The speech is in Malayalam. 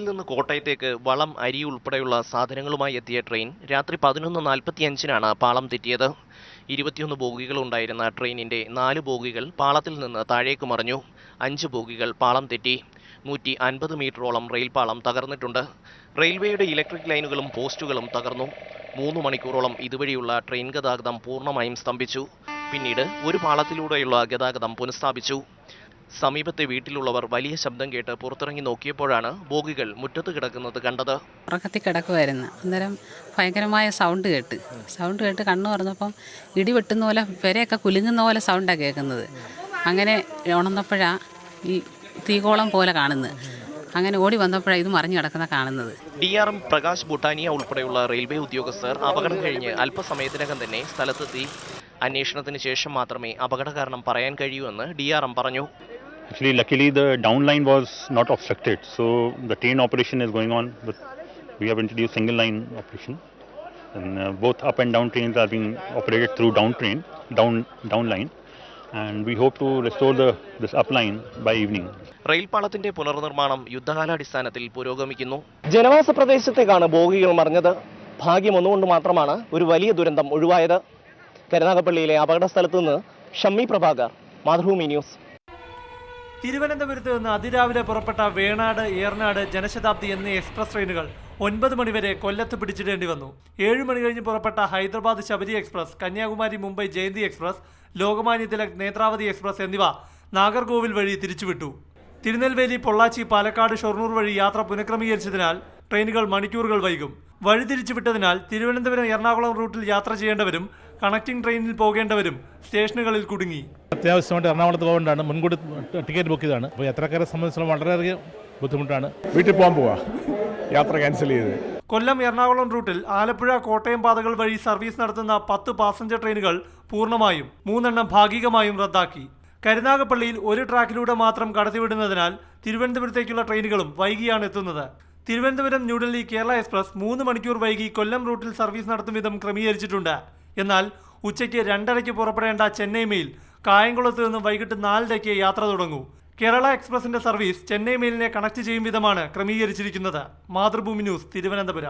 നിന്ന് കോട്ടയത്തേക്ക് വളം, അരി ഉൾപ്പെടെയുള്ള സാധനങ്ങളുമായി എത്തിയ ട്രെയിൻ രാത്രി 11:45-നാണ് പാളം തെറ്റിയത്. 21 ബോഗികളുണ്ടായിരുന്ന ട്രെയിനിന്റെ 4 ബോഗികൾ പാളത്തിൽ നിന്ന് താഴേക്ക് മറിഞ്ഞു. 5 ബോഗികൾ പാളം തെറ്റി. 150 മീറ്ററോളം റെയിൽപാളം തകർന്നിട്ടുണ്ട്. റെയിൽവേയുടെ ഇലക്ട്രിക് ലൈനുകളും പോസ്റ്റുകളും തകർന്നു. 3 മണിക്കൂറോളം ഇതുവഴിയുള്ള ട്രെയിൻ ഗതാഗതം പൂർണ്ണമായും സ്തംഭിച്ചു. പിന്നീട് ഒരു പാളത്തിലൂടെയുള്ള ഗതാഗതം പുനഃസ്ഥാപിച്ചു. സമീപത്തെ വീട്ടിലുള്ളവർ വലിയ ശബ്ദം കേട്ട് പുറത്തിറങ്ങി നോക്കിയപ്പോഴാണ് ബോഗികൾ മുറ്റത്ത് കിടക്കുന്നത് കണ്ടത്. ഉറക്കത്തിൽ കിടക്കുമായിരുന്നു. അന്നേരം ഭയങ്കരമായ സൗണ്ട് കേട്ട് കണ്ണു തുറന്നപ്പം ഇടി വെട്ടുന്ന പോലെ പെരയൊക്കെ കുലുങ്ങുന്ന പോലെ സൗണ്ടാണ് കേൾക്കുന്നത്. അങ്ങനെ ഉണർന്നപ്പോഴാണ് ഈ തീകോളം പോലെ കാണുന്നത്. അങ്ങനെ ഓടി വന്നപ്പോഴാണ് ഇത് മറിഞ്ഞു കിടക്കുന്ന കാണുന്നത്. DRM പ്രകാശ് ബുട്ടാനിയ ഉൾപ്പെടെയുള്ള റെയിൽവേ ഉദ്യോഗസ്ഥർ അപകടം കഴിഞ്ഞ് അല്പസമയത്തിനകം തന്നെ സ്ഥലത്തെത്തി. അന്വേഷണത്തിന് ശേഷം മാത്രമേ അപകട കാരണം പറയാൻ കഴിയൂ എന്ന് DRM പറഞ്ഞു. Actually, luckily the down line was not obstructed, so the train operation is going on. We have introduced single line operation, and both up and down trains are being operated through down line, and we hope to restore this up line by evening. റെയിൽപാളത്തിന്റെ പുനർനിർമ്മാണം യുദ്ധകാലാടിസ്ഥാനത്തിൽ പുരോഗമിക്കുന്നു. ജനവാസ പ്രദേശത്തേക്കാണ് ബോഗികൾ മറിഞ്ഞത്. ഭാഗ്യം ഒന്നുകൊണ്ട് മാത്രമാണ് ഒരു വലിയ ദുരന്തം ഒഴിവായത്. കരുനാഗപ്പള്ളിയിലെ അപകട സ്ഥലത്ത് നിന്ന് ഷമ്മി പ്രഭാകർ, മാതൃഭൂമി ന്യൂസ്. തിരുവനന്തപുരത്ത് നിന്ന് അതിരാവിലെ പുറപ്പെട്ട വേണാട്, ഏറനാട്, ജനശതാബ്ദി എന്നീ എക്സ്പ്രസ് ട്രെയിനുകൾ 9 മണിവരെ കൊല്ലത്ത് പിടിച്ചിടേണ്ടി വന്നു. 7 മണി കഴിഞ്ഞ് പുറപ്പെട്ട Hyderabad Sabari express, Kanyakumari Mumbai Jayanti express, Lokmanya Tilak Netravati express എന്നിവ നാഗർകോവിൽ വഴി തിരിച്ചുവിട്ടു. തിരുനെൽവേലി, പൊള്ളാച്ചി, പാലക്കാട്, ഷൊർണൂർ വഴി യാത്ര പുനഃക്രമീകരിച്ചതിനാൽ ട്രെയിനുകൾ മണിക്കൂറുകൾ വൈകും. വഴി തിരിച്ചുവിട്ടതിനാൽ തിരുവനന്തപുരം, എറണാകുളം റൂട്ടിൽ യാത്ര ചെയ്യേണ്ടവരും കണക്റ്റിംഗ് ട്രെയിനിൽ പോകേണ്ടവരും സ്റ്റേഷനുകളിൽ കുടുങ്ങി. അത്യാവശ്യമായിട്ട് എറണാകുളത്ത് പോകേണ്ടതാണ്, മുൻകൂട്ടി ടിക്കറ്റ് ബുക്ക് ചെയ്താണ്. അപ്പോൾ യാത്രക്കാരെ സംബന്ധിച്ചിടത്തോളം വളരെയധികം ബുദ്ധിമുട്ടാണ്. വീട്ടിൽ പോകാൻ യാത്ര ക്യാൻസൽ ചെയ്ത്. കൊല്ലം, എറണാകുളം റൂട്ടിൽ ആലപ്പുഴ, കോട്ടയം പാതകൾ വഴി സർവീസ് നടത്തുന്ന 10 പാസഞ്ചർ ട്രെയിനുകൾ പൂർണ്ണമായും 3 എണ്ണം ഭാഗികമായും റദ്ദാക്കി. കരുനാഗപ്പള്ളിയിൽ ഒരു ട്രാക്കിലൂടെ മാത്രം കടത്തിവിടുന്നതിനാൽ തിരുവനന്തപുരത്തേക്കുള്ള ട്രെയിനുകളും വൈകിയാണ് എത്തുന്നത്. തിരുവനന്തപുരം ന്യൂഡൽഹി കേരള എക്സ്പ്രസ് 3 മണിക്കൂർ വൈകി കൊല്ലം റൂട്ടിൽ സർവീസ് നടത്തും വിധം ക്രമീകരിച്ചിട്ടുണ്ട്. എന്നാൽ ഉച്ചയ്ക്ക് 2:30 പുറപ്പെടേണ്ട ചെന്നൈ മെയിൽ കായംകുളത്ത് നിന്നും വൈകിട്ട് 4:00 യാത്ര തുടങ്ങൂ. കേരള എക്സ്പ്രസിന്റെ സർവീസ് ചെന്നൈ മെയിലിനെ കണക്ട് ചെയ്യും വിധമാണ് ക്രമീകരിച്ചിരിക്കുന്നത്. മാതൃഭൂമി ന്യൂസ്, തിരുവനന്തപുരം.